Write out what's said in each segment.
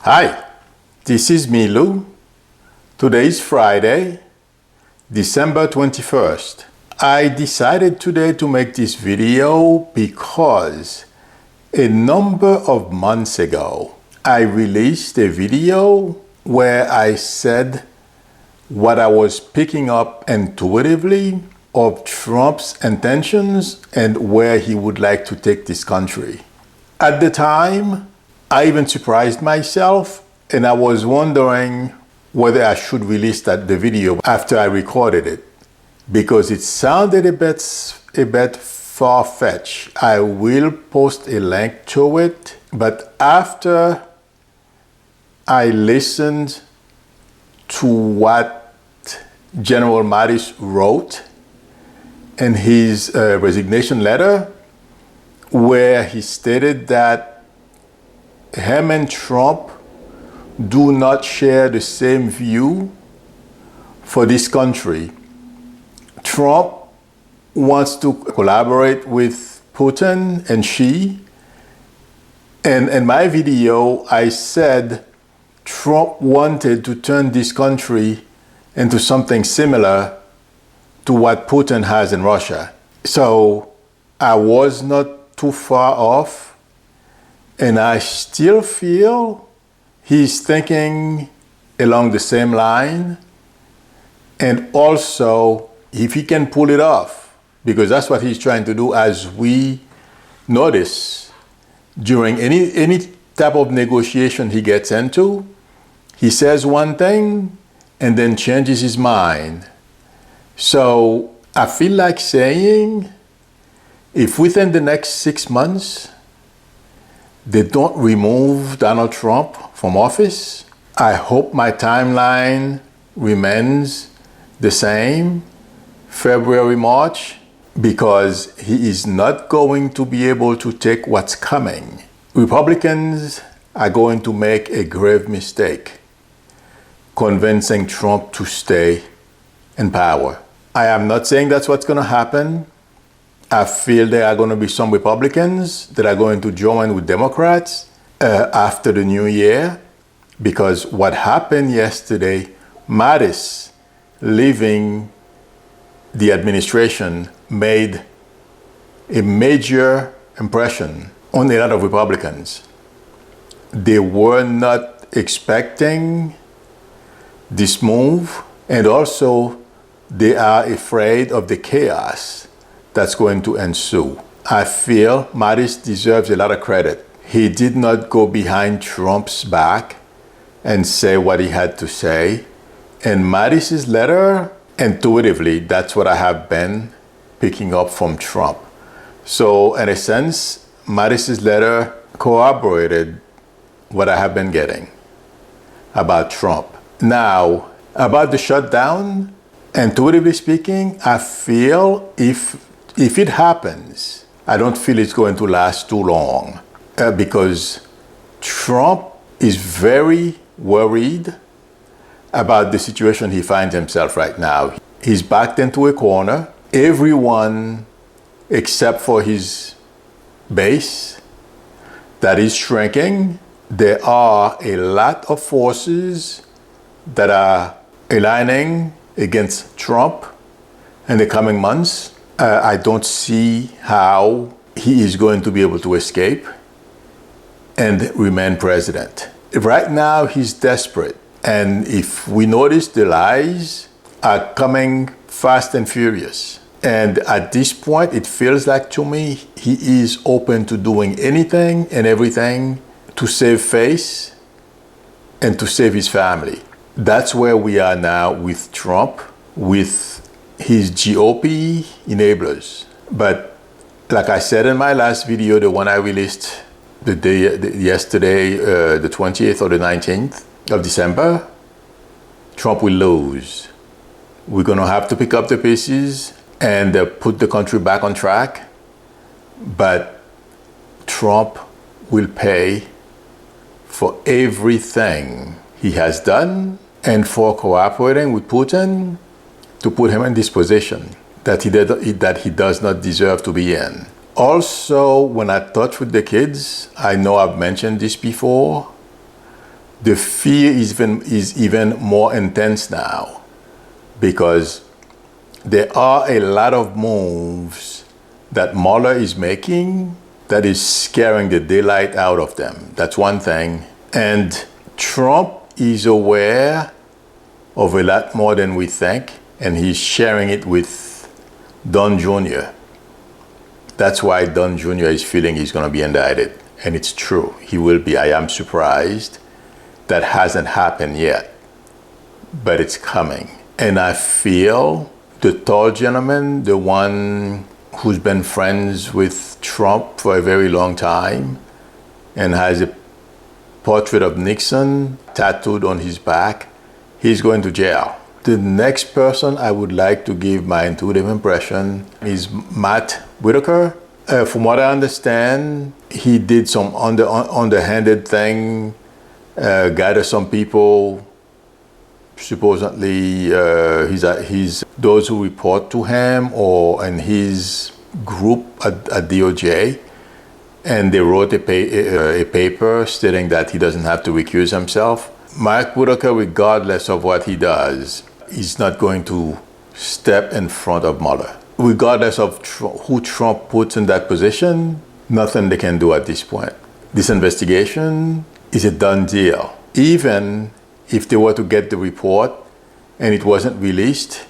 Hi, this is Milu. Today is Friday, December 21st. I decided today to make this video because a number of months ago, I released a video where I said what I was picking up intuitively of Trump's intentions and where he would like to take this country. At the time, I even surprised myself, and I was wondering whether I should release the video after I recorded it, because it sounded a bit far-fetched. I will post a link to it, but after I listened to what General Mattis wrote in his resignation letter, where he stated that him and Trump do not share the same view for this country. Trump wants to collaborate with Putin and Xi. And in my video, I said Trump wanted to turn this country into something similar to what Putin has in Russia. So I was not too far off. And I still feel he's thinking along the same line. And also, if he can pull it off, because that's what he's trying to do, as we notice during any type of negotiation he gets into, he says one thing and then changes his mind. So I feel like saying, if within the next 6 months, they don't remove Donald Trump from office, I hope my timeline remains the same, February, March, because he is not going to be able to take what's coming. Republicans are going to make a grave mistake convincing Trump to stay in power. I am not saying that's what's going to happen. I feel there are going to be some Republicans that are going to join with Democrats after the new year, because what happened yesterday, Mattis leaving the administration made a major impression on a lot of Republicans. They were not expecting this move, and also they are afraid of the chaos that's going to ensue. I feel Mattis deserves a lot of credit. He did not go behind Trump's back and say what he had to say. And Mattis's letter, intuitively, that's what I have been picking up from Trump. So in a sense, Mattis's letter corroborated what I have been getting about Trump. Now, about the shutdown, intuitively speaking, I feel if it happens, I don't feel it's going to last too long, because Trump is very worried about the situation he finds himself right now. He's backed into a corner. Everyone, except for his base, that is shrinking. There are a lot of forces that are aligning against Trump in the coming months. I don't see how he is going to be able to escape and remain president. Right now, he's desperate. And if we notice, the lies are coming fast and furious. And at this point, it feels like to me, he is open to doing anything and everything to save face and to save his family. That's where we are now with Trump, with his GOP enablers. But like I said in my last video, the one I released yesterday, the 20th or the 19th of December, Trump will lose. We're going to have to pick up the pieces and put the country back on track. But Trump will pay for everything he has done and for cooperating with Putin to put him in this position that he does not deserve to be in. Also, when I touch with the kids, I know I've mentioned this before, The fear is even more intense now because there are a lot of moves that Mueller is making that is scaring the daylight out of them. That's one thing. And Trump is aware of a lot more than we think, and he's sharing it with Don Jr. That's why Don Jr. is feeling he's going to be indicted. And it's true. He will be. I am surprised. That hasn't happened yet, but it's coming. And I feel the tall gentleman, the one who's been friends with Trump for a very long time and has a portrait of Nixon tattooed on his back, he's going to jail. The next person I would like to give my intuitive impression is Matt Whitaker. From what I understand, he did some underhanded thing, gathered some people, supposedly he's those who report to him or in his group at DOJ, and they wrote a paper stating that he doesn't have to recuse himself. Mike Whitaker, regardless of what he does, is not going to step in front of Mueller. Regardless of who Trump puts in that position, nothing they can do at this point. This investigation is a done deal. Even if they were to get the report and it wasn't released,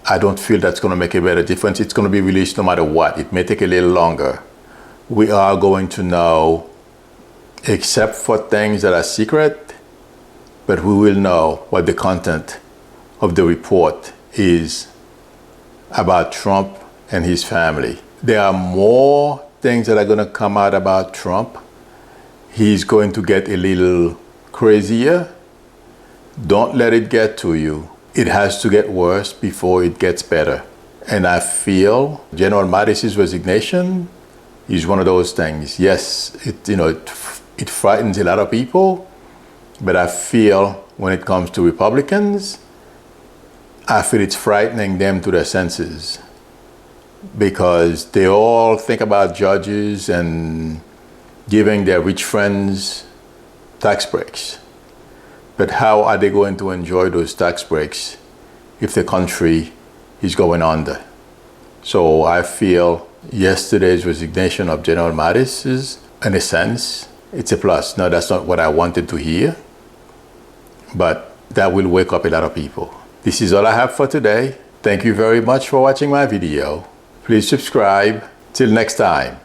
I don't feel that's going to make a better difference. It's going to be released no matter what. It may take a little longer. We are going to know, except for things that are secret, but we will know what the content of the report is about Trump and his family. There are more things that are going to come out about Trump. He's going to get a little crazier. Don't let it get to you. It has to get worse before it gets better. And I feel General Mattis' resignation is one of those things. Yes, it frightens a lot of people, but I feel when it comes to Republicans, I feel it's frightening them to their senses because they all think about judges and giving their rich friends tax breaks. But how are they going to enjoy those tax breaks if the country is going under? So I feel yesterday's resignation of General Mattis is, in a sense, it's a plus. No, that's not what I wanted to hear, but that will wake up a lot of people. This is all I have for today. Thank you very much for watching my video. Please subscribe. Till next time.